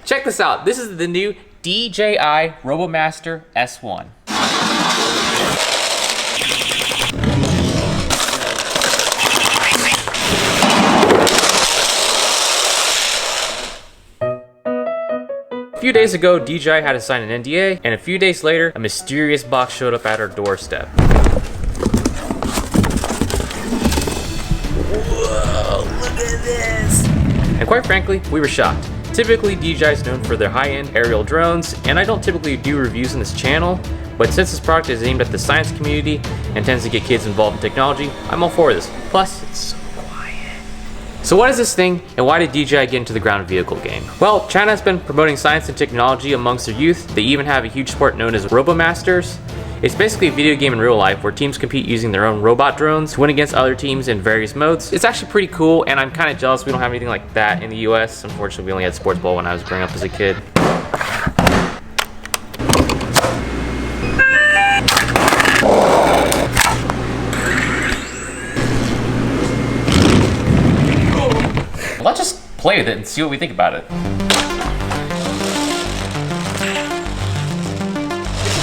check this out. This is the new DJI Robomaster S1. A few days ago, DJI had to sign an NDA, and a few days later, a mysterious box showed up at our doorstep. Whoa, look at this! And quite frankly, we were shocked. Typically, DJI is known for their high-end aerial drones, and I don't typically do reviews on this channel, but since this product is aimed at the science community and tends to get kids involved in technology, I'm all for this. Plus, it's so quiet. So what is this thing, and why did DJI get into the ground vehicle game? Well, China has been promoting science and technology amongst their youth. They even have a huge sport known as Robomasters. It's basically a video game in real life where teams compete using their own robot drones to win against other teams in various modes. It's actually pretty cool, and I'm kind of jealous we don't have anything like that in the US. Unfortunately, we only had sports ball when I was growing up as a kid. Let's just play with it and see what we think about it.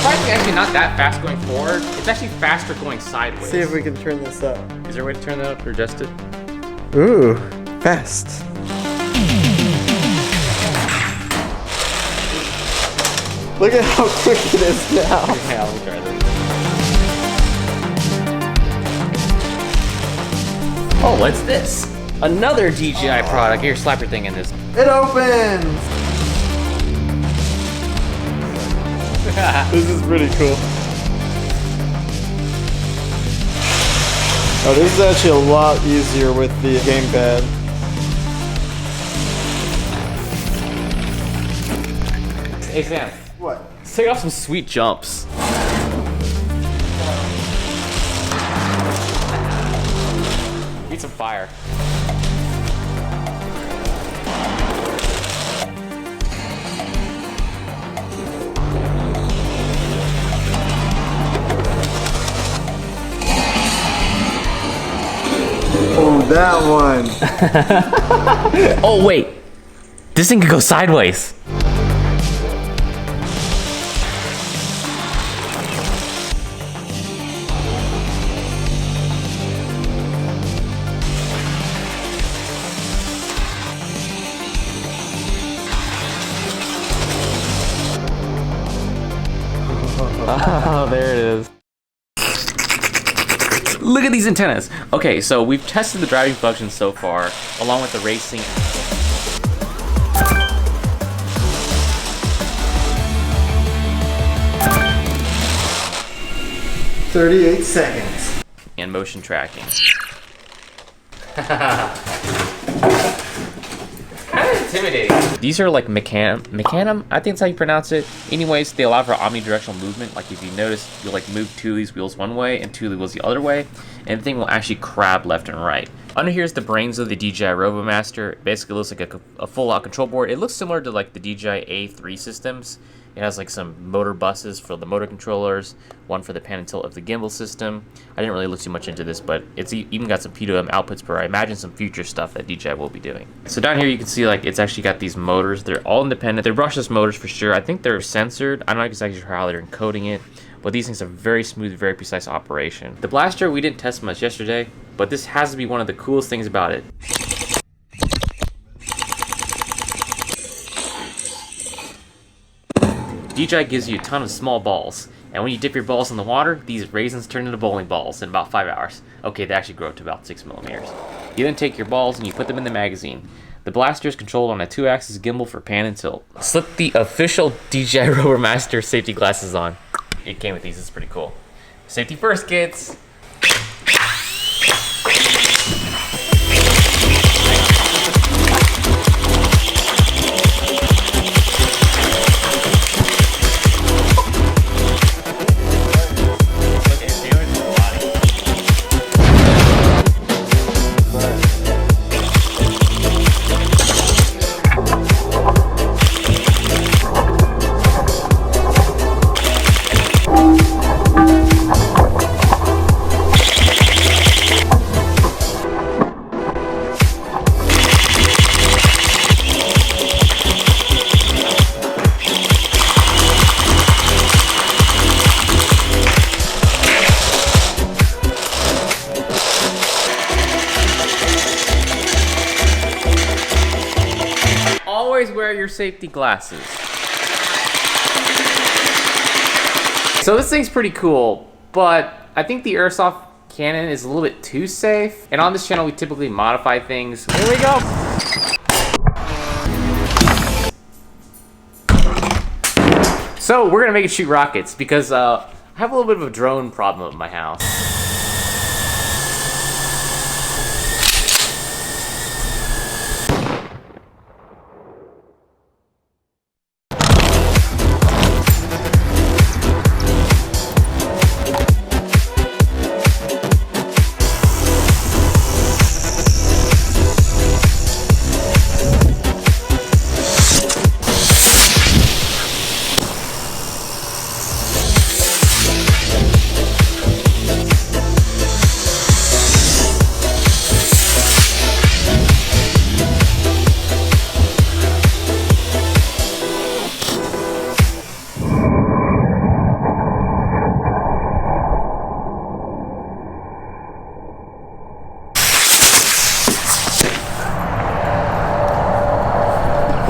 It's actually not that fast going forward. It's actually faster going sideways. See if we can turn this up. Is there a way to turn that up or adjust it? Ooh, fast. Look at how quick it is now. Yeah, let me try this. Oh, what's this? Another DJI product. Here, slap your thing in this. It opens! This is pretty cool. Oh, this is actually a lot easier with the gamepad. Hey Sam. What? Let's take off some sweet jumps. Need some fire. Oh, that one. Oh wait, this thing could go sideways. Oh, there it is. Look at these antennas. Okay, so we've tested the driving function so far, along with the racing. 38 seconds. And motion tracking. Kind of intimidating. These are like mecanum, I think that's how you pronounce it. Anyways, they allow for omnidirectional movement. Like if you notice, you'll like move two of these wheels one way and two of the wheels the other way, and the thing will actually crab left and right. Under here is the brains of the DJI Robomaster. It basically looks like a full-out control board. It looks similar to like the DJI A3 systems. It has like some motor buses for the motor controllers, one for the pan and tilt of the gimbal system. I didn't really look too much into this, but it's even got some P2M outputs for, I imagine, some future stuff that DJI will be doing. So down here you can see like it's actually got these motors. They're all independent. They're brushless motors for sure. I think they're censored. I'm not exactly sure how they're encoding it, but these things are very smooth, very precise operation. The blaster we didn't test much yesterday, but this has to be one of the coolest things about it. DJI gives you a ton of small balls, and when you dip your balls in the water, these raisins turn into bowling balls in about 5 hours. Okay, they actually grow up to about 6 millimeters. You then take your balls and you put them in the magazine. The blaster is controlled on a 2-axis gimbal for pan and tilt. Slip the official DJI Robomaster safety glasses on. It came with these, it's pretty cool. Safety first, kids! always wear your safety glasses. So this thing's pretty cool, but I think the airsoft cannon is a little bit too safe. And on this channel, we typically modify things. Here we go. So we're gonna make it shoot rockets because I have a little bit of a drone problem at my house.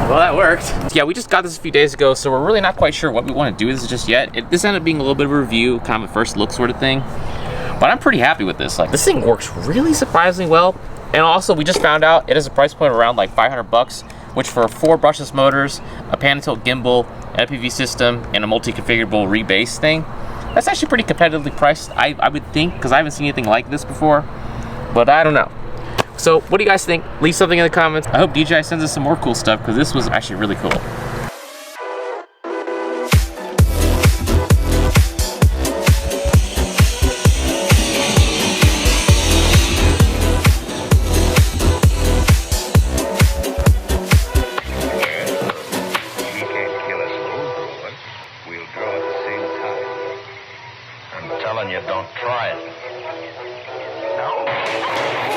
Well, that worked. Yeah, we just got this a few days ago, so we're really not quite sure what we want to do with this just yet. This ended up being a little bit of a review, kind of a first look sort of thing. But I'm pretty happy with this. Like, this thing works really surprisingly well. And also, we just found out it has a price point around like 500 bucks, which for 4 brushless motors, a pan and tilt gimbal, an FPV system, and a multi-configurable rebase thing, that's actually pretty competitively priced, I would think, because I haven't seen anything like this before. But I don't know. So what do you guys think? Leave something in the comments. I hope DJI sends us some more cool stuff because this was actually really cool. I'm telling you, don't try it. No.